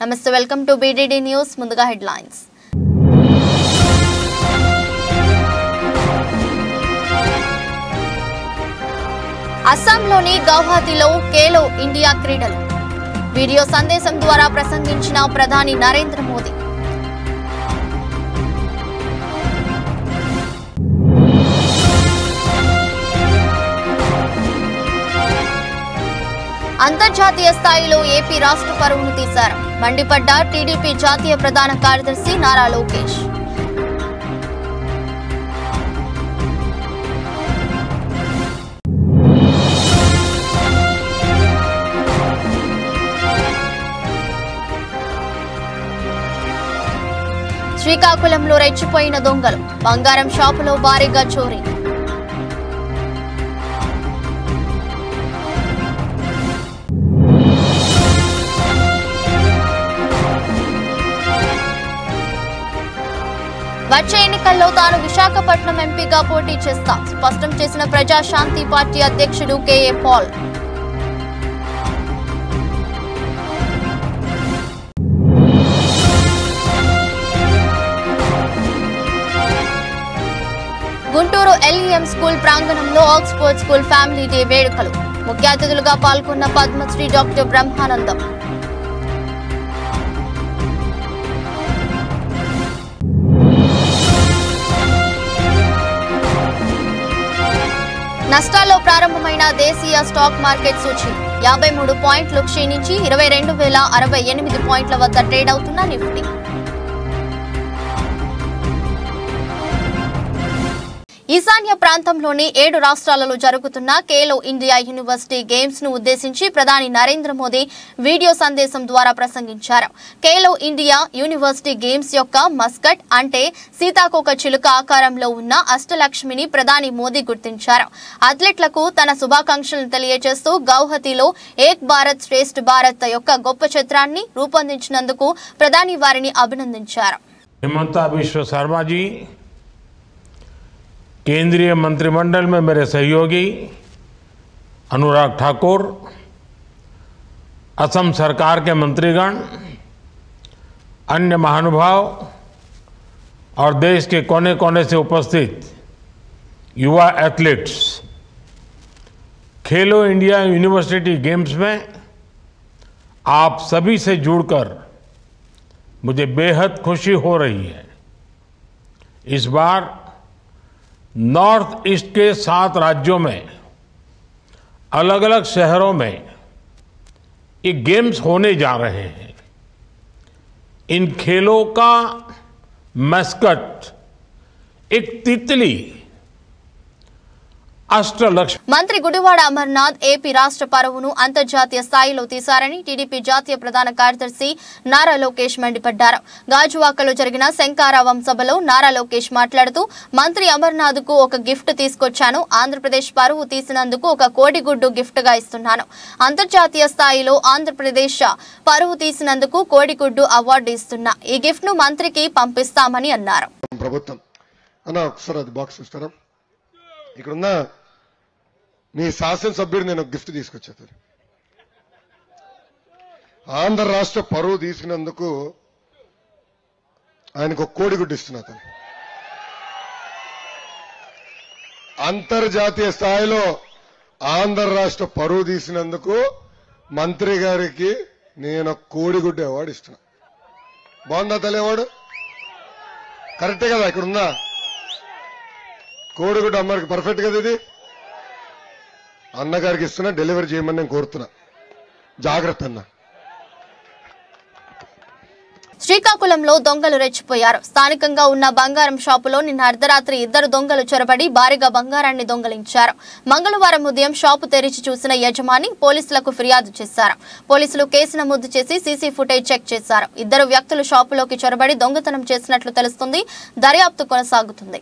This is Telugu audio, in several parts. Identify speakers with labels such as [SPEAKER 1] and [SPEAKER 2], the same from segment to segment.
[SPEAKER 1] నమస్తే వెల్కమ్ టు బీడీడీ న్యూస్ ముందుగా హెడ్లైన్స్ అస్సాంలోని గౌహతిలో ఖేలో ఇండియా క్రీడలు వీడియో సందేశం ద్వారా ప్రసంగించిన ప్రధాని నరేంద్ర మోదీ అంతర్జాతీయ స్థాయిలో ఏపీ రాష్ట్ర పరువును తీశారు మండిపడ్డ టీడీపీ జాతీయ ప్రధాన కార్యదర్శి నారా లోకేష్ శ్రీకాకుళంలో రెచ్చిపోయిన దొంగలు బంగారం షాపులో భారీగా చోరీ వచ్చే ఎన్నికల్లో తాను విశాఖపట్నం ఎంపీగా పోటీ చేస్తా స్పష్టం చేసిన ప్రజాశాంతి పార్టీ అధ్యక్షుడు KA Paul Guntur LEM school ప్రాంగణంలో ఆక్స్ఫోర్డ్ స్కూల్ ఫ్యామిలీ డే వేడుకలు ముఖ్య అతిథులుగా పాల్గొన్న పద్మశ్రీ డాక్టర్ బ్రహ్మానందం నష్టాల్లో ప్రారంభమైన దేశీయ స్టాక్ మార్కెట్ సూచీ 53 పాయింట్లు క్షీణించి 22,068 పాయింట్ల వద్ద ట్రేడ్ అవుతున్న నిఫ్టీ ఈశాన్య ప్రాంతంలోని 7 రాష్ట్రాలలో జరుగుతున్న ఖేలో ఇండియా యూనివర్సిటీ గేమ్స్ ను ఉద్దేశించి ప్రధాని నరేంద్ర మోదీ వీడియో సందేశం ద్వారా ప్రసంగించారు. ఖేలో ఇండియా యూనివర్సిటీ గేమ్స్ యొక్క మస్కట్ అంటే సీతాకోక చిలుక ఆకారంలో ఉన్న అష్టలక్ష్మిని ప్రధాని మోదీ గుర్తించారు. అథ్లెట్లకు తన శుభాకాంక్షలను తెలియజేస్తూ గౌహతిలో ఏక్ భారత్ శ్రేష్ఠ భారత్ యొక్క గొప్ప చిత్రాన్ని రూపొందించినందుకు ప్రధాని వారిని అభినందించారు.
[SPEAKER 2] हिमंता विश्व शर्मा जी, केंद्रीय मंत्रिमंडल में मेरे सहयोगी अनुराग ठाकुर, असम सरकार के मंत्रीगण, अन्य महानुभाव और देश के कोने कोने से उपस्थित युवा एथलीट्स, खेलो इंडिया यूनिवर्सिटी गेम्स में आप सभी से जुड़कर मुझे बेहद खुशी हो रही है. इस बार नॉर्थ ईस्ट के 7 राज्यों में अलग अलग शहरों में ये गेम्स होने जा रहे हैं. इन खेलों का मैस्कट एक तितली
[SPEAKER 1] మంత్రి గుడివాడ అమర్నాథ్ ఏపీ రాష్ట్ర పరువును అంతర్జాతీయ స్థాయిలో తీశారని టీడీపీ జాతీయ ప్రధాన కార్యదర్శి నారా లోకేష్ మండిపడ్డారు. గాజువాకలో జరిగిన శంకారావం సభలో నారా లోకేష్ మాట్లాడుతూ మంత్రి అమర్నాథ్ కు ఒక గిఫ్ట్ తీసుకొచ్చాను. ఆంధ్రప్రదేశ్ పరువు తీసినందుకు ఒక కోడిగుడ్డు గిఫ్ట్ గా ఇస్తున్నాను. అంతర్జాతీయ స్థాయిలో ఆంధ్రప్రదేశ్ పరువు తీసినందుకు కోడిగుడ్డు అవార్డు ఇస్తున్నా. ఈ గిఫ్ట్ ను మంత్రికి పంపిస్తామని అన్నారు.
[SPEAKER 3] మీ శాసనసభ్యుడు నేను గిఫ్ట్ తీసుకొచ్చాను. ఆంధ్ర రాష్ట్ర పరువు తీసుకున్నందుకు ఆయనకు ఒక కోడిగుడ్డు ఇస్తున్నా. అంతర్జాతీయ స్థాయిలో ఆంధ్ర రాష్ట్ర పరువు తీసినందుకు మంత్రి గారికి నేను కోడిగుడ్డు అవార్డు ఇస్తున్నా. బాగుందా తల్లి అవార్డు? కరెక్టే కదా? ఇక్కడ ఉందా కోడిగుడ్డు? అమ్మకి పర్ఫెక్ట్ కదా ఇది? అన్నగారికి ఇస్తున్నా, డెలివరీ చేయమని నేను కోరుతున్నా. జాగ్రత్త అన్న.
[SPEAKER 1] శ్రీకాకుళంలో దొంగలు రెచ్చిపోయారు. స్థానికంగా ఉన్న బంగారం షాపులో నిన్న అర్ధరాత్రి 2 దొంగలు చొరబడి భారీగా బంగారాన్ని దొంగలించారు. మంగళవారం ఉదయం షాపు తెరిచి చూసిన యజమాని పోలీసులకు ఫిర్యాదు చేశారు. పోలీసులు కేసు నమోదు చేసి సీసీ ఫుటేజ్ చెక్ చేశారు. 2 వ్యక్తులు షాపులోకి చొరబడి దొంగతనం చేసినట్లు తెలుస్తుంది. దర్యాప్తు కొనసాగుతుంది.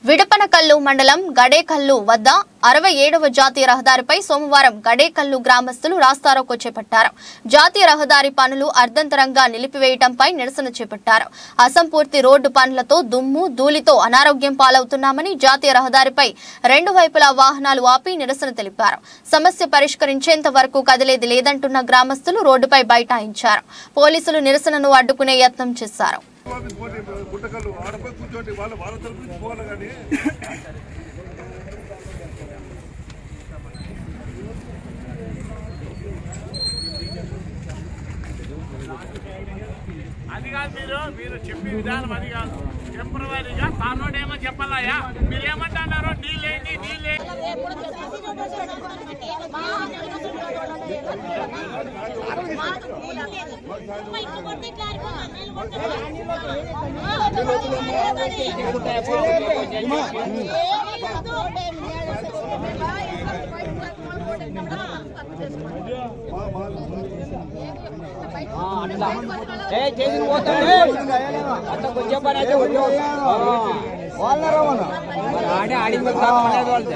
[SPEAKER 1] విడపనకల్లు మండలం గడేకల్లు వద్ద 67వ జాతీయ రహదారిపై సోమవారం గడేకల్లు గ్రామస్తులు రాస్తారోకో చేపట్టారు. జాతీయ రహదారి పనులు అర్ధంతరంగా నిలిపివేయడంపై నిరసన చేపట్టారు. అసంపూర్తి రోడ్డు పనులతో దుమ్ము ధూళితో అనారోగ్యం పాలవుతున్నామని జాతీయ రహదారిపై రెండు వైపులా వాహనాలు ఆపి నిరసన తెలిపారు. సమస్య పరిష్కరించేంత వరకు కదిలేది లేదంటున్న గ్రామస్తులు రోడ్డుపై బైఠాయించారు. పోలీసులు నిరసనను అడ్డుకునే యత్నం చేశారు.
[SPEAKER 4] అది కాదు మీరు చెప్పే విధానం అది కాదు. టెంపరీగా తానోడేమో చెప్పాలయ్యా, మీరేమంటున్నారో నీళ్ళేంటి
[SPEAKER 5] చేసి పోతాడు అట్లా కొంచెం పని అయితే ఆడే ఆడి వాళ్ళు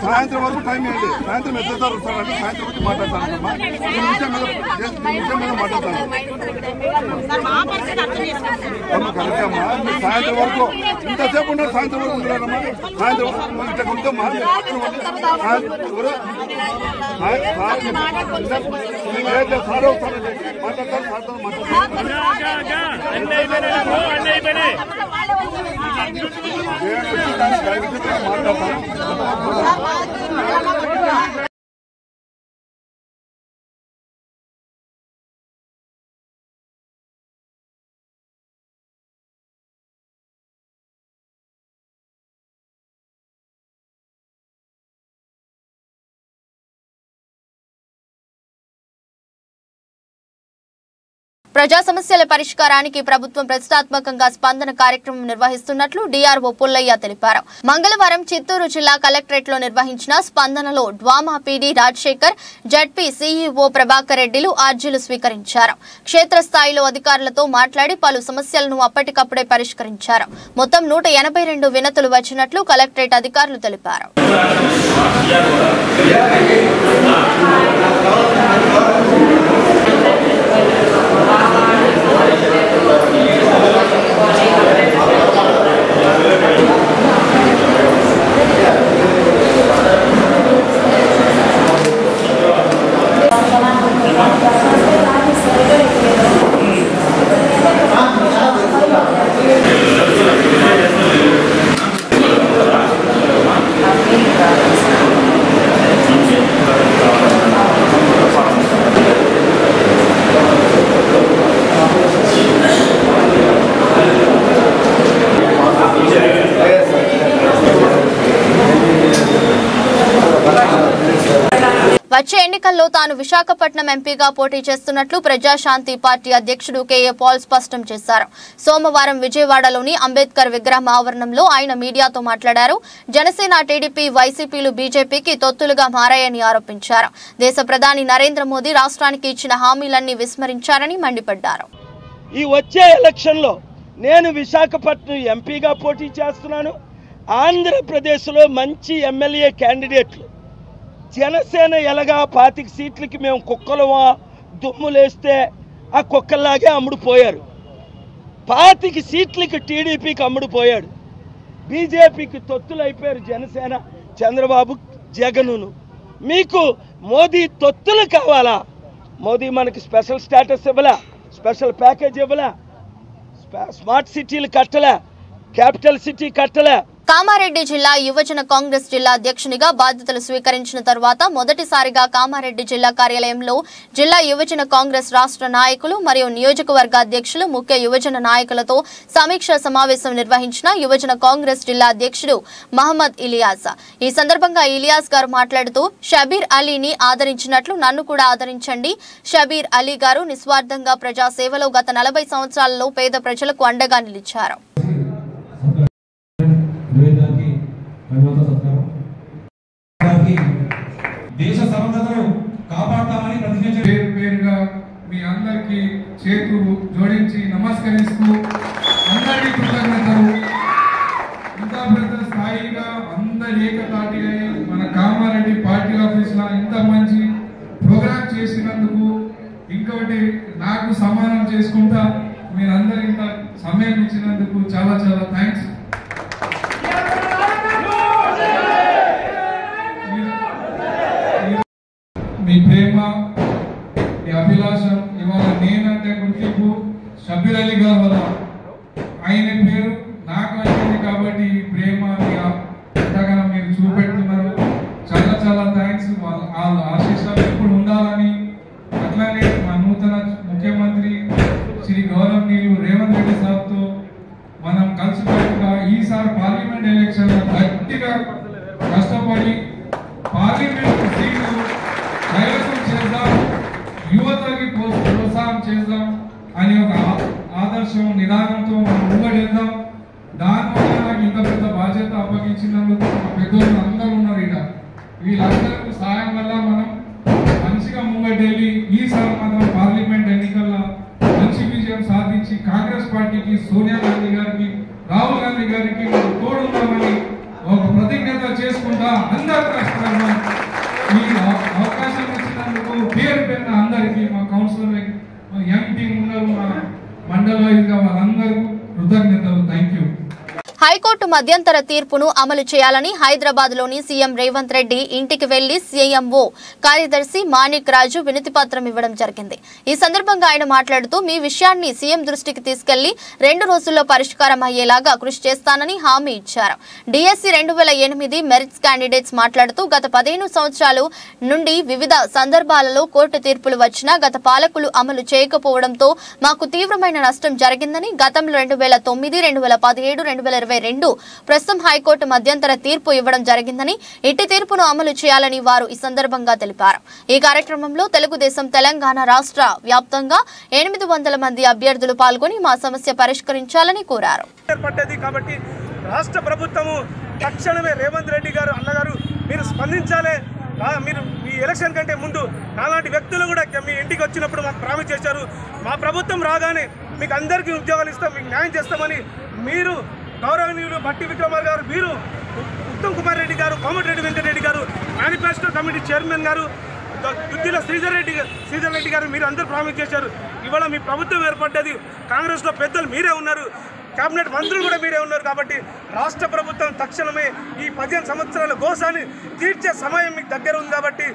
[SPEAKER 6] సాయంత్రం వరకు టైం ఏంటి? సాయంత్రం ఎట్లా వస్తారంటే సాయంత్రం వచ్చి మాట్లాడతాను కరెక్ట్ అమ్మా. మీరు సాయంత్రం వరకు ఇంతసేపు ఉన్నారు, సాయంత్రం వరకు ఉంటారమ్మా. సాయంత్రం ఇట్లా ఉంటామా సార్ వస్తారండి మాట్లాడతారు. సార్తో మాట్లాడతాను.
[SPEAKER 1] ప్రజా సమస్యల పరిష్కారానికి ప్రభుత్వం ప్రతిష్టాత్మకంగా స్పందన కార్యక్రమం నిర్వహిస్తున్నట్లు డీఆర్ఓ పుల్లయ్య తెలిపారు. మంగళవారం చిత్తూరు జిల్లా కలెక్టరేట్ లో నిర్వహించిన స్పందనలో DWAMA PD Rajasekhar, ZP CEO Prabhakar రెడ్డిలు అర్జీలు స్వీకరించారు. క్షేత్రస్థాయిలో అధికారులతో మాట్లాడి పలు సమస్యలను అప్పటికప్పుడే పరిష్కరించారు. మొత్తం 182 వినతులు వచ్చినట్లు కలెక్టరేట్ అధికారులు తెలిపారు. వచ్చే ఎన్నికల్లో తాను విశాఖపట్నం ఎంపీగా పోటీ చేస్తున్నట్లు ప్రజాశాంతి పార్టీ అధ్యక్షుడు కేఏ పాల్ స్పష్టం చేశారు. సోమవారం విజయవాడలోని అంబేద్కర్ విగ్రహం ఆవరణంలో ఆయన మీడియాతో మాట్లాడారు. జనసేన, టీడీపీ, వైసీపీలు బీజేపీకి తొత్తులుగా మారాయని ఆరోపించారు. దేశ ప్రధాని నరేంద్ర మోదీ రాష్ట్రానికి ఇచ్చిన హామీలన్నీ విస్మరించారని మండిపడ్డారు.
[SPEAKER 7] ఈ వచ్చే ఎలక్షన్లో నేను విశాఖపట్నం ఎంపీగా పోటీ చేస్తున్నాను. ఆంధ్రప్రదేశ్లో మంచి ఎమ్మెల్యే క్యాండిడేట్లు జనసేన ఎలాగా 25 సీట్లకి మేము కుక్కలమా దుమ్ములేస్తే ఆ కుక్కల్లాగే అమ్ముడుపోయారు. 25 సీట్లకి టీడీపీకి అమ్ముడుపోయాడు. బీజేపీకి తొత్తులు అయిపోయారు జనసేన, చంద్రబాబు, జగనును. మీకు మోదీ తొత్తులు కావాలా? మోదీ మనకి స్పెషల్ స్టేటస్ ఇవ్వలే, స్పెషల్ ప్యాకేజ్ ఇవ్వలే, స్మార్ట్ సిటీలు కట్టలే, క్యాపిటల్ సిటీ కట్టలే.
[SPEAKER 1] కామారెడ్డి జిల్లా యువజన కాంగ్రెస్ జిల్లా అధ్యక్షునిగా బాధ్యతలు స్వీకరించిన తర్వాత మొదటిసారిగా కామారెడ్డి జిల్లా కార్యాలయంలో జిల్లా యువజన కాంగ్రెస్ రాష్ట్ర నాయకులు మరియు నియోజకవర్గ అధ్యక్షులు, ముఖ్య యువజన నాయకులతో సమీక్ష సమావేశం నిర్వహించిన యువజన కాంగ్రెస్ జిల్లా అధ్యక్షుడు మహమ్మద్ ఇలియాస్. ఈ సందర్భంగా ఇలియాస్ గారు మాట్లాడుతూ, షబీర్ అలీని ఆదరించినట్లు నన్ను కూడా ఆదరించండి. షబీర్ అలీ గారు నిస్వార్థంగా ప్రజా సేవలో గత 40 సంవత్సరాలలో పేద ప్రజలకు అండగా నిలిచారు.
[SPEAKER 8] with దేశ సమగ్రతను కాపాడతామని ప్రతిజ్ఞ
[SPEAKER 9] పేరు పేరుగా మీ అందరికీ చేతులు జోడించి నమస్కరిస్తూ అందరికీ కృతజ్ఞతలు. ఇంత పెద్ద స్థాయిగా అందరి ఏకతాటిగా మన కామారెడ్డి పార్టీ ఆఫీస్లో ఇంత మంచి ప్రోగ్రామ్ చేసినందుకు, ఇంకొకటి నాకు సమానం చేసుకుంటా మీరందరూ ఇంత సమయం ఇచ్చినందుకు చాలా చాలా థ్యాంక్స్. మీ ప్రేమ, మీ అభిలాషం, ఇవాళ నేనంటే గుర్తింపు షబ్బీర్ అలీ గారు వల్ల ఆయన పేరు నాకు వచ్చింది కాబట్టి ఈ ప్రేమ ఎంతగానో మీరు చూపెడుతున్నారు. చాలా చాలా థ్యాంక్స్. వాళ్ళ ఆశీస్సులు ఎప్పుడు ఉండాలని, అట్లానే మా నూతన ముఖ్యమంత్రి శ్రీ గౌరవనీయులు రేవంత్ రెడ్డి సార్తో మనం కలిసికట్టుగా ఈసారి పార్లమెంట్ ఎలక్షన్ గట్టిగా కష్టపడి పార్లమెంట్ సీట్లు కైవసం చేద్దాం, యువతకి ప్రోత్సాహం చేద్దాం అని ఒక ఆదర్శం నిదానంతో మనం ముంగడేద్దాం. దానివల్ల నాకు ఇంత పెద్ద బాధ్యత అప్పగించినందుకు మా పెద్దోళ్ళు అందరూ ఉన్నారు ఇక్కడ. వీళ్ళందరికీ సాయం వల్ల మనం మంచిగా ముంగడెళ్ళి ఈసారి మాత్రం పార్లమెంట్ ఎన్నికల్లో మంచి విజయం సాధించి కాంగ్రెస్ పార్టీకి, సోనియా గాంధీ గారికి, రాహుల్ గాంధీ గారికి మనం తోడున్నామని ఒక ప్రతిజ్ఞత చేసుకుంటా అందరూ కష్టపడదాం. ఈ అవకాశం ఇచ్చినందుకు పేరు పేరున అందరికీ, మా కౌన్సిలర్, మా ఎంపీ ఉన్నారు, మా మండల వైజ్గా వాళ్ళందరూ కృతజ్ఞతలు. Thank you.
[SPEAKER 1] హైకోర్టు మధ్యంతర తీర్పును అమలు చేయాలని హైదరాబాద్లోని సీఎం రేవంత్ రెడ్డి ఇంటికి వెళ్లి సీఎంఓ కార్యదర్శి మాణిక్ రాజు వినతిపత్రం ఇవ్వడం జరిగింది. ఈ సందర్భంగా ఆయన మాట్లాడుతూ మీ విషయాన్ని సీఎం దృష్టికి తీసుకెళ్లి 2 రోజుల్లో పరిష్కారం అయ్యేలాగా కృషి చేస్తానని హామీ ఇచ్చారు. డిఎస్సి 2008 మెరిట్స్ క్యాండిడేట్స్ మాట్లాడుతూ గత 15 సంవత్సరాలు నుండి వివిధ సందర్భాలలో కోర్టు తీర్పులు వచ్చినా గత పాలకులు అమలు చేయకపోవడంతో మాకు తీవ్రమైన నష్టం జరిగిందని, గతంలో 2009, 2017, 2022 ప్రస్తుతం హైకోర్టు మధ్యంతర తీర్పు ఇవ్వడం జరిగిందని, ఇట్టి తీర్పును అమలు చేయాలని వారు ఈ సందర్భంగా తెలిపారు. ఈ కార్యక్రమంలో తెలుగుదేశం తెలంగాణ రాష్ట్ర వ్యాప్తంగా 800 మంది అభ్యర్థులు పాల్గొని మా సమస్య పరిష్కరించాలని కోరారు.
[SPEAKER 10] కాబట్టి రాష్ట్ర ప్రభుత్వము తక్షణమే రేవంత్ రెడ్డి గారు అన్నగారు మీరు స్పందించాలి. మీరు ఈ ఎలక్షన్ కంటే ముందు అలాంటి వ్యక్తులు కూడా మీ ఇంటికి వచ్చినప్పుడు మాకు ప్రామిస్ చేశారు, మా ప్రభుత్వం రాగానే మీకు అందరికీ ఉద్యోగాలు ఇస్తాం, మీకు న్యాయం చేస్తామని. మీరు గౌరవనీయులు భట్టి విక్రమార్ గారు, మీరు ఉత్తమ్ కుమార్ రెడ్డి గారు, కోమటిరెడ్డి వెంకటరెడ్డి గారు, మేనిఫెస్టో కమిటీ చైర్మన్ గారు, దుద్దిల శ్రీధర్ రెడ్డి గారు మీరు అందరూ ప్రామిస్ చేశారు. ఇవాళ మీ ప్రభుత్వం ఏర్పడ్డది, కాంగ్రెస్లో పెద్దలు మీరే ఉన్నారు, కేబినెట్ మంత్రులు కూడా మీరే ఉన్నారు. కాబట్టి రాష్ట్ర ప్రభుత్వం తక్షణమే ఈ 15 సంవత్సరాల గోసాన్ని తీర్చే సమయం మీకు దగ్గర ఉంది. కాబట్టి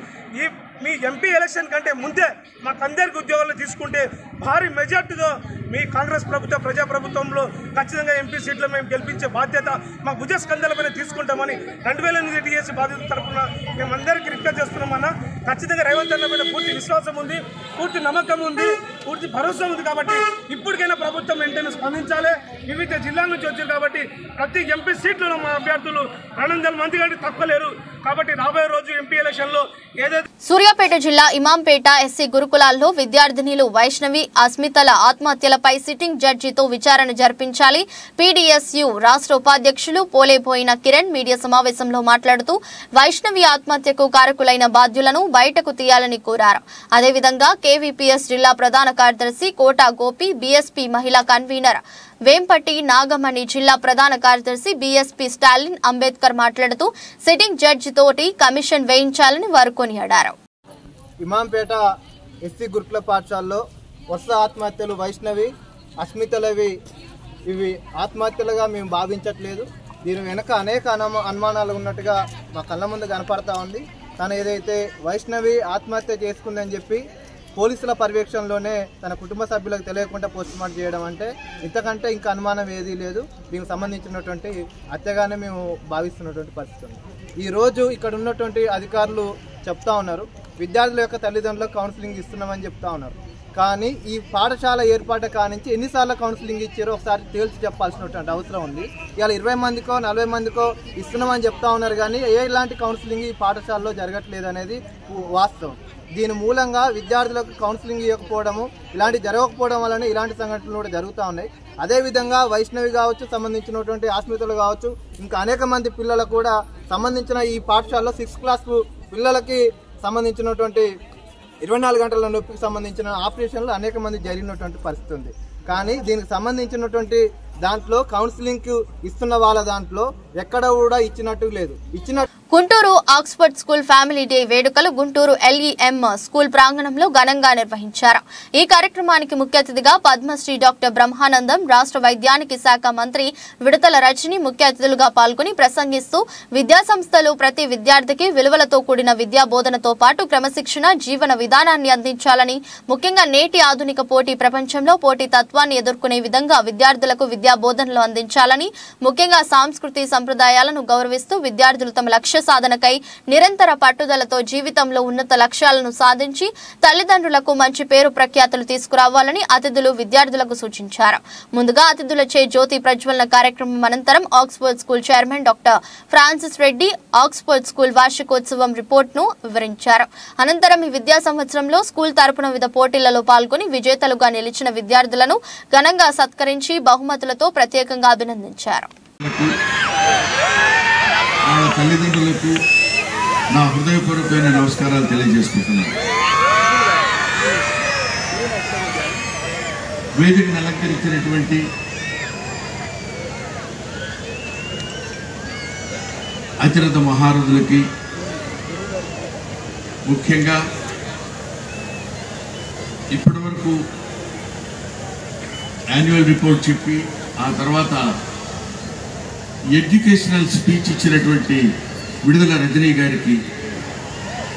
[SPEAKER 10] మీ ఎంపీ ఎలక్షన్ కంటే ముందే మాకందరికి ఉద్యోగాలు తీసుకుంటే భారీ మెజార్టీతో మీ కాంగ్రెస్ ప్రభుత్వ ప్రజాప్రభుత్వంలో ఖచ్చితంగా ఎంపీ సీట్లు మేము గెలిపించే బాధ్యత మా భుజస్కంధాలపైన తీసుకుంటామని 2008 డిఎస్సి బాధ్యత తరఫున మేమందరికీ రిక్వెస్ట్ చేస్తున్నామన్నా. ఖచ్చితంగా రేవంత్ అన్న మీద పూర్తి విశ్వాసం ఉంది, పూర్తి నమ్మకం ఉంది, పూర్తి భరోసా ఉంది. కాబట్టి ఇప్పటికైనా ప్రభుత్వం వెంటనే స్పందించాలి. వివిధ జిల్లాల నుంచి వచ్చారు కాబట్టి ప్రతి ఎంపీ సీట్లలో మా అభ్యర్థులు 200 మంది కంటే తక్కువ లేరు. కాబట్టి రాబోయే రోజు ఎంపీ ఎలక్షన్లో ఏదైతే
[SPEAKER 1] సూర్యాపేట జిల్లా ఇమాంపేట ఎస్సీ గురుకులాల్లో విద్యార్థినిలు వైష్ణవి, అస్మితల ఆత్మహత్యలపై సిట్టింగ్ జడ్జితో విచారణ జరిపించాలి. పీడీఎస్యు రాష్ట్ర ఉపాధ్యక్షులు పోలేపోయిన కిరణ్ మీడియా సమావేశంలో మాట్లాడుతూ వైష్ణవి ఆత్మహత్యకు కారకులైన బాధ్యులను బయటకు తీయాలని కోరారు. అదేవిధంగా కేవీపీఎస్ జిల్లా ప్రధాన కార్యదర్శి కోటా గోపి, బీఎస్పీ మహిళా కన్వీనర్ వేంపటి నాగమణి, జిల్లా ప్రధాన కార్యదర్శి బీఎస్పీ స్టాలిన్ అంబేద్కర్ మాట్లాడుతూ సిట్టింగ్ జడ్జి తోటి కమిషన్ వేయించాలని వారు కొనియాడారు.
[SPEAKER 11] ఇమాంపేట ఎస్సీ గురుకుల పాఠశాలలో వరుస ఆత్మహత్యలు వైష్ణవి, అస్మితలవి ఇవి ఆత్మహత్యలుగా మేము భావించట్లేదు. దీని వెనక అనేక అనుమానాలు ఉన్నట్టుగా మా కళ్ళ ముందు కనపడతా ఉంది. తను ఏదైతే వైష్ణవి ఆత్మహత్య చేసుకుందని చెప్పి పోలీసుల పర్యవేక్షణలోనే తన కుటుంబ సభ్యులకు తెలియకుండా పోస్ట్మార్టం చేయడం అంటే ఇంతకంటే ఇంకా అనుమానం ఏదీ లేదు. దీనికి సంబంధించినటువంటి హత్యగానే మేము భావిస్తున్నటువంటి పరిస్థితి ఉంది. ఈరోజు ఇక్కడ ఉన్నటువంటి అధికారులు చెప్తా ఉన్నారు, విద్యార్థుల యొక్క తల్లిదండ్రులకు కౌన్సిలింగ్ ఇస్తున్నామని చెప్తా ఉన్నారు. కానీ ఈ పాఠశాల ఏర్పాటు కానించి ఎన్నిసార్లు కౌన్సిలింగ్ ఇచ్చారో ఒకసారి తేల్చి చెప్పాల్సినటువంటి అవసరం ఉంది. ఇవాళ 20 మందికో 40 మందికో ఇస్తున్నామని చెప్తా ఉన్నారు, కానీ ఎలాంటి కౌన్సిలింగ్ ఈ పాఠశాలలో జరగట్లేదు అనేది వాస్తవం. దీని మూలంగా విద్యార్థులకు కౌన్సిలింగ్ ఇవ్వకపోవడము, ఇలాంటి జరగకపోవడం వలన ఇలాంటి సంఘటనలు కూడా జరుగుతూ ఉన్నాయి. అదేవిధంగా వైష్ణవి కావచ్చు, సంబంధించినటువంటి ఆస్మితలు కావచ్చు, ఇంకా అనేక మంది పిల్లలకు కూడా సంబంధించిన ఈ పాఠశాలలో 6th క్లాస్ పిల్లలకి సంబంధించినటువంటి 24 గంటల నొప్పికి సంబంధించిన ఆపరేషన్లు అనేక మంది జరిగినటువంటి పరిస్థితి ఉంది. కానీ దీనికి సంబంధించినటువంటి దాంట్లో కౌన్సిలింగ్ ఇస్తున్న వాళ్ళ దాంట్లో ఎక్కడ కూడా ఇచ్చినట్టు లేదు.
[SPEAKER 1] Guntur Oxford school family day వేడుకలు గుంటూరు LEM స్కూల్ ప్రాంగణంలో ఘనంగా నిర్వహించారు. ఈ కార్యక్రమానికి ముఖ్య అతిథిగా పద్మశ్రీ డాక్టర్ బ్రహ్మానందం, రాష్ట్ర వైద్యానికి శాఖ మంత్రి విడతల రజని ముఖ్య అతిథులుగా పాల్గొని ప్రసంగిస్తూ విద్యాసంస్థలు ప్రతి విద్యార్థికి విలువలతో కూడిన విద్యా బోధనతో పాటు క్రమశిక్షణ జీవన విధానాన్ని అందించాలని, ముఖ్యంగా నేటి ఆధునిక పోటీ ప్రపంచంలో పోటీ తత్వాన్ని ఎదుర్కొనే విధంగా విద్యార్థులకు విద్యా బోధనలు అందించాలని, ముఖ్యంగా సంస్కృతి సంప్రదాయాలను గౌరవిస్తూ విద్యార్థులు తమ లక్ష్య సాధనకై నిరంతర పట్టుదలతో జీవితంలో ఉన్నత లక్ష్యాలను సాధించి తల్లిదండ్రులకు మంచి పేరు ప్రఖ్యాతులు తీసుకురావాలని అతిథులు విద్యార్థులకు సూచించారు. ముందుగా అతిథులచే జ్యోతి ప్రజ్వలన కార్యక్రమం అనంతరం Oxford school chairman doctor Francis Reddy Oxford school వార్షికోత్సవం రిపోర్ట్ను వివరించారు. అనంతరం ఈ విద్యా సంవత్సరంలో స్కూల్ తరపున వివిధ పోటీలలో పాల్గొని విజేతలుగా నిలిచిన విద్యార్థులను ఘనంగా సత్కరించి బహుమతులతో ప్రత్యేకంగా అభినందించారు.
[SPEAKER 12] తల్లిదండ్రులకు నా హృదయపూర్వకమైన నమస్కారాలు తెలియజేసుకుంటున్నాను. వేదికను అలంకరించినటువంటి అతిరథ మహారథులకి, ముఖ్యంగా ఇప్పటి వరకు యాన్యువల్ రిపోర్ట్ చెప్పి ఆ తర్వాత ఎడ్యుకేషనల్ స్పీచ్ ఇచ్చినటువంటి విడుదల రజనీ గారికి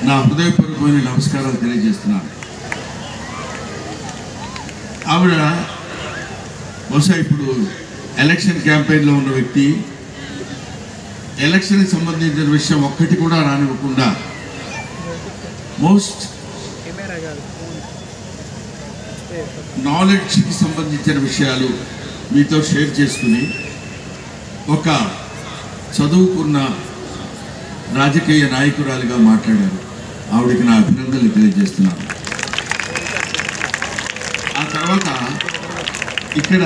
[SPEAKER 12] నా హృదయపూర్వకమైన నమస్కారాలు తెలియజేస్తున్నాను. ఆవిడ బహుశా ఇప్పుడు ఎలక్షన్ క్యాంపెయిన్లో ఉన్న వ్యక్తి, ఎలక్షన్కి సంబంధించిన విషయం ఒక్కటి కూడా రానివ్వకుండా మోస్ట్ నాలెడ్జ్కి సంబంధించిన విషయాలు మీతో షేర్ చేసుకుని ఒక చదువుకున్న రాజకీయ నాయకురాలిగా మాట్లాడారు. ఆవిడకి నా అభినందనలు తెలియజేస్తున్నాను. ఆ తర్వాత ఇక్కడ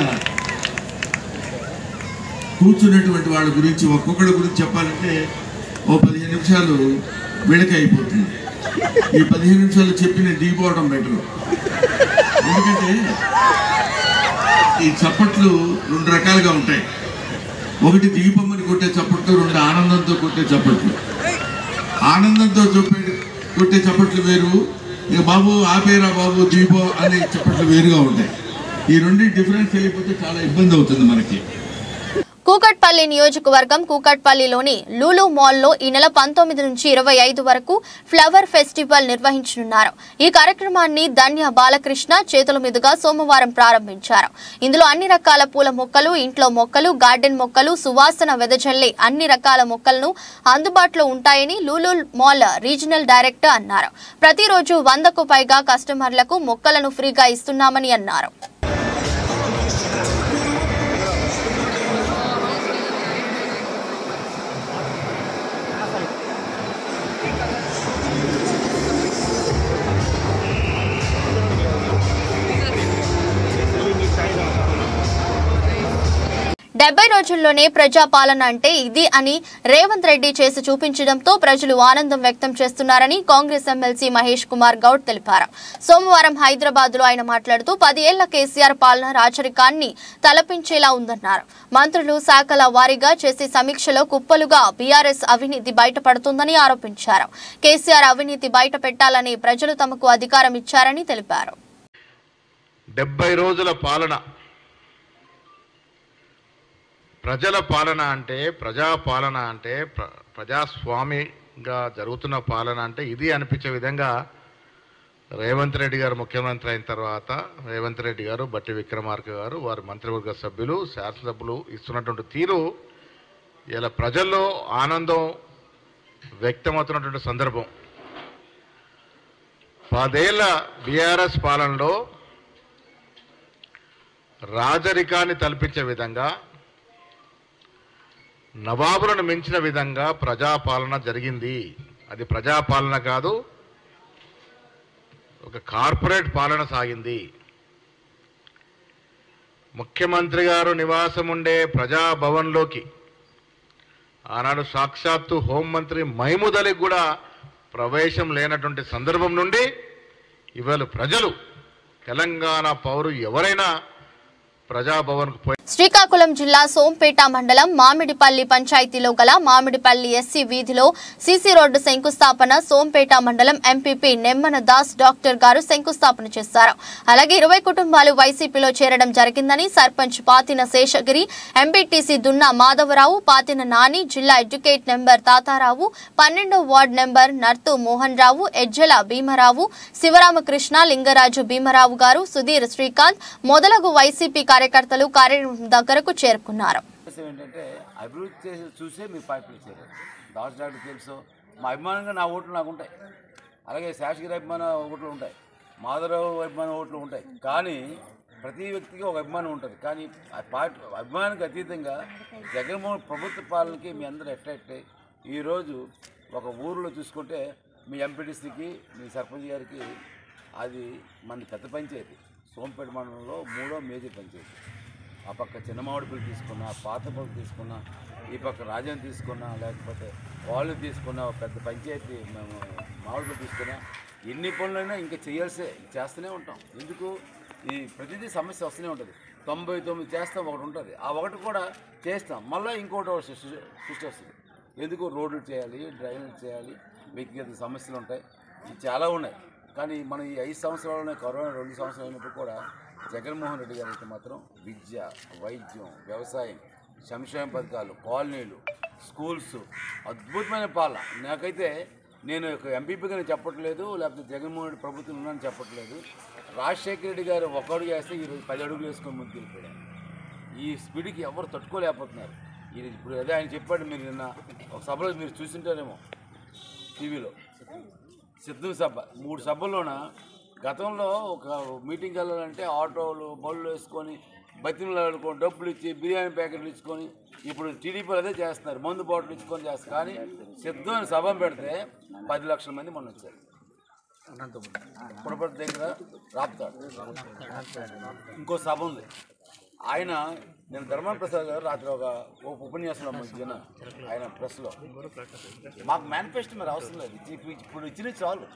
[SPEAKER 12] కూర్చున్నటువంటి వాళ్ళ గురించి ఒక్కొక్కడి గురించి చెప్పాలంటే ఓ 15 నిమిషాలు వీళ్ళకి అయిపోతుంది. ఈ 15 నిమిషాలు చెప్పిన దిగిపోవడం బెటర్. ఎందుకంటే ఈ చప్పట్లు 2 రకాలుగా ఉంటాయి. ఒకటి దిగిపోమని కొట్టే చప్పట్లు, 2 ఆనందంతో కొట్టే చప్పట్లు. ఆనందంతో కొట్టే చప్పట్లు వేరు, ఇక బాబు ఆపేరా బాబు దిగిపో అనే చప్పట్లు వేరుగా ఉంటాయి. ఈ 2 డిఫరెన్స్ వెళ్ళిపోతే చాలా ఇబ్బంది అవుతుంది మనకి.
[SPEAKER 1] కూకట్పల్లి నియోజకవర్గం కూకట్పల్లిలోని లూలు మాల్లో ఈ నెల 19 నుంచి 25 వరకు ఫ్లవర్ ఫెస్టివల్ నిర్వహించనున్నారు. ఈ కార్యక్రమాన్ని ధన్య బాలకృష్ణ చేతుల మీదుగా సోమవారం ప్రారంభించారు. ఇందులో అన్ని రకాల పూల మొక్కలు, ఇంట్లో మొక్కలు, గార్డెన్ మొక్కలు, సువాసన వెదజల్లే అన్ని రకాల మొక్కలను అందుబాటులో ఉంటాయని లూలు మాల్ రీజనల్ డైరెక్టర్ అన్నారు. ప్రతిరోజు 100కు పైగా కస్టమర్లకు మొక్కలను ఫ్రీగా ఇస్తున్నామని అన్నారు. డెబ్బై రోజుల్లోనే ప్రజాపాలన అంటే ఇది అని రేవంత్ రెడ్డి చేసి చూపించడంతో ప్రజలు ఆనందం వ్యక్తం చేస్తున్నారని కాంగ్రెస్ ఎమ్మెల్సీ మహేష్ కుమార్ గౌడ్ తెలిపారు. సోమవారం హైదరాబాద్ లో ఆయన మాట్లాడుతూ 10 ఏళ్ల కేసీఆర్ పాలన రాచరికాన్ని తలపించేలా ఉందన్నారు. మంత్రులు శాఖల వారీగా చేసే సమీక్షలో కుప్పలుగా బీఆర్ఎస్ అవినీతి బయటపడుతుందని ఆరోపించారు. కేసీఆర్ అవినీతి బయట పెట్టాలని ప్రజలు తమకు అధికారం ఇచ్చారని తెలిపారు.
[SPEAKER 13] 70 రోజుల పాలన, ప్రజల పాలన అంటే, ప్రజాపాలన అంటే, ప్రజాస్వామిగా జరుగుతున్న పాలన అంటే ఇది అనిపించే విధంగా రేవంత్ రెడ్డి గారు ముఖ్యమంత్రి అయిన తర్వాత రేవంత్ రెడ్డి గారు, బట్టి విక్రమార్క గారు, వారి మంత్రివర్గ సభ్యులు, శాసనసభ్యులు ఇస్తున్నటువంటి తీరు ఇలా ప్రజల్లో ఆనందం వ్యక్తమవుతున్నటువంటి సందర్భం. 10 ఏళ్ల బీఆర్ఎస్ పాలనలో రాజరికాన్ని తలపించే విధంగా, నవాబులను మించిన విధంగా ప్రజాపాలన జరిగింది. అది ప్రజాపాలన కాదు, ఒక కార్పొరేట్ పాలన సాగింది. ముఖ్యమంత్రి గారు నివాసం ఉండే ప్రజాభవన్లోకి ఆనాడు సాక్షాత్తు హోంమంత్రి మహమూద్ అలీకి కూడా ప్రవేశం లేనటువంటి సందర్భం నుండి ఇవాళ ప్రజలు, తెలంగాణ పౌరు ఎవరైనా ప్రజాభవన్కు పోయి
[SPEAKER 1] శ్రీకాకుళం జిల్లా సోంపేట మండలం మామిడిపల్లి పంచాయతీలో గల మామిడిపల్లి ఎస్సీ వీధిలో సీసీ రోడ్డు శంకుస్థాపన సోంపేట మండలం ఎంపీపీ నెమ్మన దాస్ డాక్టర్ గారు శంకుస్థాపన చేశారు. అలాగే 20 కుటుంబాలు వైసీపీలో చేరడం జరిగిందని సర్పంచ్ పాతిన శేషగిరి, ఎంపీటీసీ దున్నా మాధవరావు, పాతిన నాని, జిల్లా ఎడ్యుకేట్ నెంబర్ తాతారావు, 12వ వార్డు నెంబర్ నర్తు మోహన్ రావు, ఎజ్జల భీమరావు, శివరామకృష్ణ, లింగరాజు భీమరావు గారు, సుధీర్, శ్రీకాంత్ మొదలగు వైసీపీ కార్యకర్తలు కార్యక్రమం దగ్గరకు చేరుకున్నారు.
[SPEAKER 14] ఏంటంటే అభివృద్ధి చేసి చూసే మీ పార్టీలు చేరారు. దాస్ డాక్టర్ తెలుసు, మా అభిమానంగా నా ఓట్లు నాకు ఉంటాయి, అలాగే శాసగిరి అభిమాన ఓట్లు ఉంటాయి, మాధవరావు అభిమాన ఓట్లు ఉంటాయి. కానీ ప్రతి వ్యక్తికి ఒక అభిమానం ఉంటుంది. కానీ ఆ పార్టీ అభిమానానికి అతీతంగా జగన్మోహన్ ప్రభుత్వ పాలనకి మీ అందరూ ఎట్లయితే ఈరోజు ఒక ఊరిలో చూసుకుంటే మీ ఎంపీటీసీకి, మీ సర్పంచ్ గారికి అది మన పెద్ద పంచాయతీ. సోంపేట మండలంలో 3వ మేజర్ పంచాయతీ. ఆ పక్క చిన్నమావిడిపల్లి తీసుకున్నా, పాతపల్లి తీసుకున్నా, ఈ పక్క రాజం తీసుకున్నా, లేకపోతే వాళ్ళు తీసుకున్నా, పెద్ద పంచాయతీ మేము మామిడిపల్లి తీసుకున్నా, ఎన్ని పనులైనా ఇంకా చేస్తూనే ఉంటాం. ఎందుకు ఈ ప్రతిదీ సమస్య వస్తూనే ఉంటుంది. 99 చేస్తాం, ఒకటి ఉంటుంది, ఆ ఒకటి కూడా చేస్తాం, మళ్ళీ ఇంకోటి సృష్టి వస్తుంది. ఎందుకు రోడ్లు చేయాలి, డ్రైనేజ్ చేయాలి, వ్యక్తిగత సమస్యలు ఉంటాయి, ఇవి చాలా ఉన్నాయి. కానీ మనం ఈ 5 సంవత్సరాలనే కరోనా 2 సంవత్సరాలు అయినప్పుడు కూడా జగన్మోహన్ రెడ్డి గారు అయితే మాత్రం విద్య, వైద్యం, వ్యవసాయం, సంక్షేమ పథకాలు, కాలనీలు, స్కూల్స్, అద్భుతమైన పాలన. నాకైతే నేను ఒక ఎంపీపీగా చెప్పట్లేదు, లేకపోతే జగన్మోహన్ రెడ్డి ప్రభుత్వం ఉన్నానని చెప్పట్లేదు. రాజశేఖర రెడ్డి గారు ఒక అడుగు వేస్తే ఈరోజు 10 అడుగులు వేసుకొని ముందుకు వెళ్ళిపోయాడు. ఈ స్పీడ్కి ఎవరు తట్టుకోలేకపోతున్నారు. ఇప్పుడు అదే ఆయన చెప్పాడు, మీరు నిన్న ఒక సభలో మీరు చూసింటారేమో టీవీలో, సిద్ధం సభ 3 సభల్లోన గతంలో ఒక మీటింగ్కి వెళ్ళాలంటే ఆటోలు బళ్ళు వేసుకొని బతిమలాడుకొని డబ్బులు ఇచ్చి బిర్యానీ ప్యాకెట్లు ఇచ్చుకొని, ఇప్పుడు టీడీపీలు అదే చేస్తున్నారు, మందు బాటిల్ ఇచ్చుకొని చేస్తారు. కానీ సిద్ధమైన సభ పెడితే 10 లక్షల మంది మొన్న వచ్చారు. పుడపతి దగ్గర రాపుతాడు. ఇంకో సభ ఉంది. ఆయన నేను ధర్మాన ప్రసాద్ గారు రాత్రి ఒక ఉపన్యాసంలో మధ్యన ఆయన ప్రెస్లో, మాకు మేనిఫెస్టో మరి అవసరం లేదు, ఇప్పుడు ఇచ్చిన చాలు,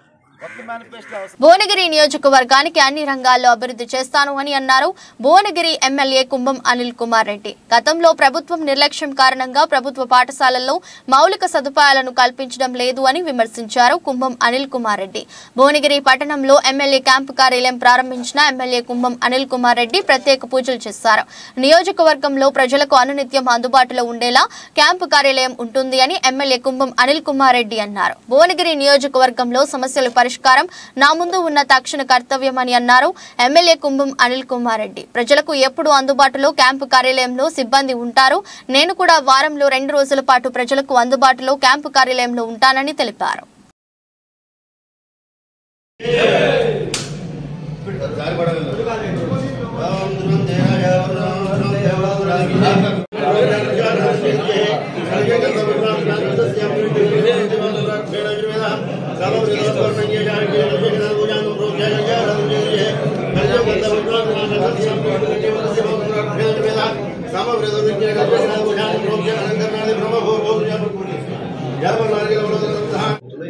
[SPEAKER 1] భువనగిరి నియోజకవర్గానికి అన్ని రంగాల్లో అభివృద్ధి చేస్తాను అని అన్నారు భువనగిరి ఎమ్మెల్యే కుంభం అనిల్ కుమార్ రెడ్డి. గతంలో ప్రభుత్వం నిర్లక్ష్యం కారణంగా ప్రభుత్వ పాఠశాలల్లో మౌలిక సదుపాయాలను కల్పించడం లేదు అని విమర్శించారు కుంభం అనిల్ కుమార్ రెడ్డి. భువనగిరి పట్టణంలో ఎమ్మెల్యే క్యాంపు కార్యాలయం ప్రారంభించిన ఎమ్మెల్యే కుంభం అనిల్ కుమార్ రెడ్డి ప్రత్యేక పూజలు చేశారు. నియోజకవర్గంలో ప్రజలకు అనునిత్యం అందుబాటులో ఉండేలా క్యాంపు కార్యాలయం ఉంటుంది అని ఎమ్మెల్యే కుంభం అనిల్ కుమార్ రెడ్డి అన్నారు. భువనగిరి నియోజకవర్గంలో సమస్యలు పరిష్కారం నా ముందు ఉన్న తక్షణ కర్తవ్యమని అన్నారు ఎమ్మెల్యే కుంభం అనిల్ కుమార్ రెడ్డి. ప్రజలకు ఎప్పుడు అందుబాటులో క్యాంపు కార్యాలయంలో సిబ్బంది ఉంటారు. నేను కూడా వారంలో 2 రోజుల పాటు ప్రజలకు అందుబాటులో క్యాంపు కార్యాలయంలో ఉంటానని తెలిపారు.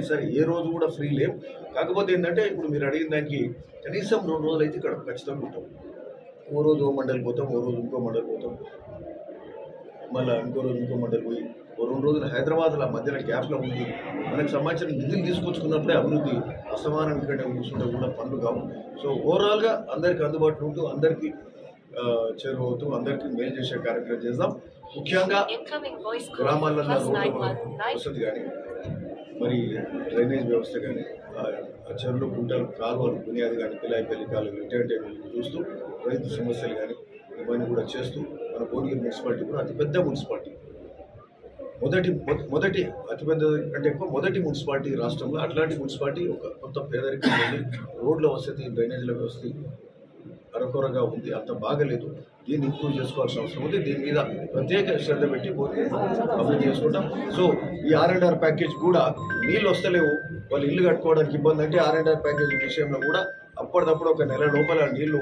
[SPEAKER 15] సరే ఏ రోజు కూడా ఫ్రీ లేవు. కాకపోతే ఏంటంటే ఇప్పుడు మీరు అడిగిన దానికి కనీసం 2 రోజులు అయితే ఇక్కడ ఖచ్చితంగా ఉంటాం. ఓ రోజు ఓ మండలి పోతాం, ఓ రోజు ఇంకో మండలి పోతాం, మళ్ళీ ఇంకో రోజు ఇంకో మండలి పోయి ఓ 2 రోజులు హైదరాబాద్లో మధ్యన గ్యాప్లో ఉంది. మనకు సంబంధించిన నిధులు తీసుకొచ్చుకున్నప్పుడే అభివృద్ధి అసమానం ఇక్కడ కూర్చుంటే కూడా పనులు కావు. సో ఓవరాల్గా అందరికీ అందుబాటులో ఉంటూ అందరికీ చేరువవుతూ అందరికీ మేలు చేసే కార్యక్రమం చేద్దాం. ముఖ్యంగా గ్రామాలలో రోడ్ల వసతి కానీ, మరి డ్రైనేజ్ వ్యవస్థ కానీ, చెరువులు గుంటలు కాలువలు బునియాది కానీ, పిల్లాయిపల్లి కాలువలు ఇటువంటి చూస్తూ రైతు సమస్యలు కానీ ఇవన్నీ కూడా చేస్తూ మన భువనగిరి మున్సిపాలిటీ కూడా అతిపెద్ద మున్సిపాలిటీ, మొదటి అతిపెద్ద కంటే ఎక్కువ మొదటి మున్సిపాలిటీ రాష్ట్రంలో. అట్లాంటి మున్సిపాలిటీ ఒక కొత్త పేదరికం రోడ్ల వసతి, డ్రైనేజీల వ్యవస్థ, అరకొరగా ఉంది, అంత బాగలేదు. దీన్ని ఇంప్రూవ్ చేసుకోవాల్సిన అవసరం ఉంది. దీని మీద ప్రత్యేక శ్రద్ధ పెట్టి అభివృద్ధి చేసుకుంటాం. సో ఈ R&R ప్యాకేజ్ కూడా నీళ్ళు వస్తలేవు, వాళ్ళు ఇల్లు కట్టుకోవడానికి ఇబ్బంది అంటే R&R ప్యాకేజ్ విషయంలో కూడా అప్పటిదప్పుడు ఒక నెల లోపల నీళ్లు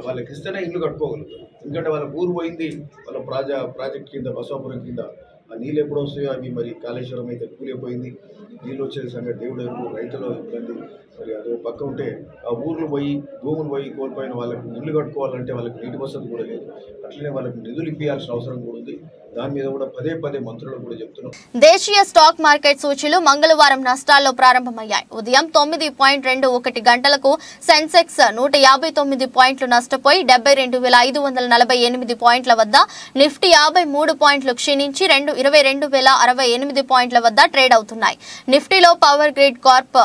[SPEAKER 15] వాళ్ళకి ఇస్తేనే ఇల్లు కట్టుకోగలుగుతారు. ఎందుకంటే వాళ్ళ ఊరు పోయింది, వాళ్ళ ప్రాజెక్ట్ కింద బసవాపురం కింద ఆ నీళ్ళు ఎప్పుడు వస్తాయో అవి మరి కాళేశ్వరం అయితే కూలిపోయింది, నీళ్ళు వచ్చే సంగతి దేవుడు ఎరుపు, రైతులు ఇబ్బంది. మరి అది పక్క ఉంటే ఆ ఊర్లు పోయి భూములు పోయి కోల్పోయిన వాళ్ళకి ఇల్లు కట్టుకోవాలంటే వాళ్ళకి నీటి వసతి కూడా లేదు. అట్లనే వాళ్ళకి నిధులు ఇప్పించాల్సిన అవసరం కూడా ఉంది. దాని మీద కూడా పదే మంత్రులకు కూడా చెప్తున్నాం.
[SPEAKER 1] దేశీయ స్టాక్ మార్కెట్ సూచీలు మంగళవారం నష్టాల్లో ప్రారంభమయ్యాయి. ఉదయం 9.21 గంటలకు సెన్సెక్స్ 159 పాయింట్లు నష్టపోయి 72,548 పాయింట్ల వద్ద, నిఫ్టీ 53 పాయింట్లు క్షీణించి 22,068 పాయింట్ల వద్ద ట్రేడ్ అవుతున్నాయి. నిఫ్టీలో power grid corp,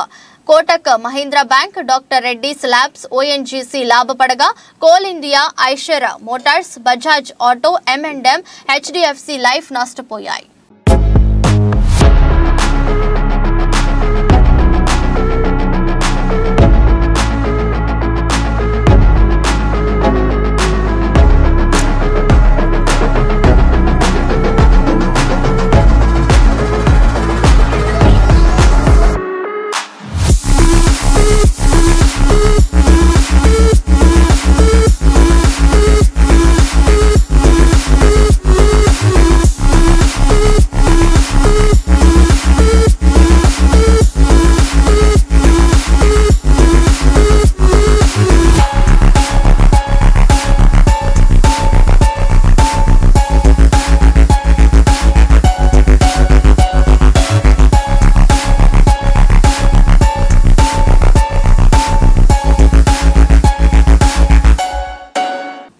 [SPEAKER 1] Kotak Mahindra bank, doctor Reddy's labs, ONGC లాభపడగా coal India, Eicher motors, Bajaj auto, M&M, HDFC life నష్టపోయాయి.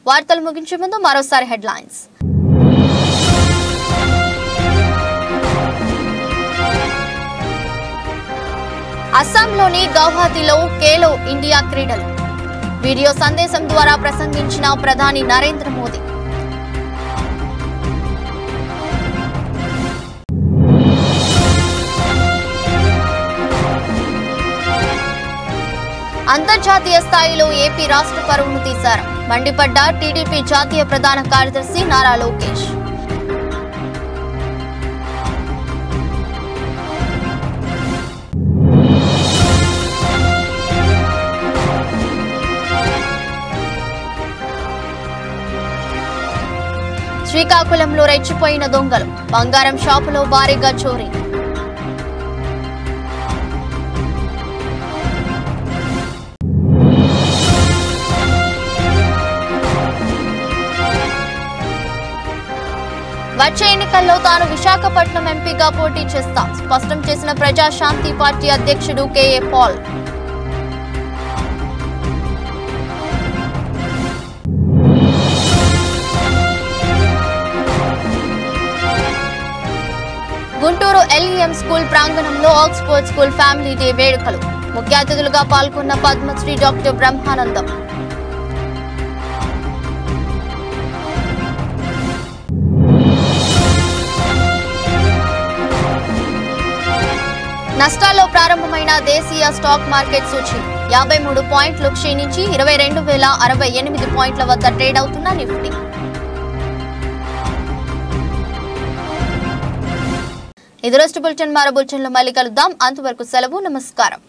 [SPEAKER 1] వార్తలు ముగించే ముందు మరోసారి హెడ్లైన్స్. అస్సాంలోని గౌహతిలో ఖేలో ఇండియా క్రీడలు. వీడియో సందేశం ద్వారా ప్రసంగించిన ప్రధాని నరేంద్ర మోదీ. అంతర్జాతీయ స్థాయిలో ఏపీ రాష్ట్ర పరువును తీశారు. మండిపడ్డ టీడీపీ జాతీయ ప్రధాన కార్యదర్శి నారా లోకేష్. శ్రీకాకుళంలో రెచ్చిపోయిన దొంగలు. బంగారం షాపులో భారీగా చోరీ. వచ్చే ఎన్నికల్లో తాను విశాఖపట్నం ఎంపీగా పోటీ చేస్తా స్పష్టం చేసిన ప్రజాశాంతి పార్టీ అధ్యక్షుడు KA Paul. Guntur LEM school ప్రాంగణంలో ఆక్స్ఫోర్డ్ స్కూల్ ఫ్యామిలీ డే వేడుకలు. ముఖ్య అతిథులుగా పాల్గొన్న పద్మశ్రీ డాక్టర్ బ్రహ్మానందం. నష్టాల్లో ప్రారంభమైన దేశీయ స్టాక్ మార్కెట్ సూచీ 53 పాయింట్లు క్షీణించి 22,068 పాయింట్ల వద్ద ట్రేడ్ అవుతున్న నిఫ్టీ. ఇది రోజు బులెటిన్. మరో బులెటిన్లో మళ్ళీ కలుద్దాం. అంతవరకు సెలవు. నమస్కారం.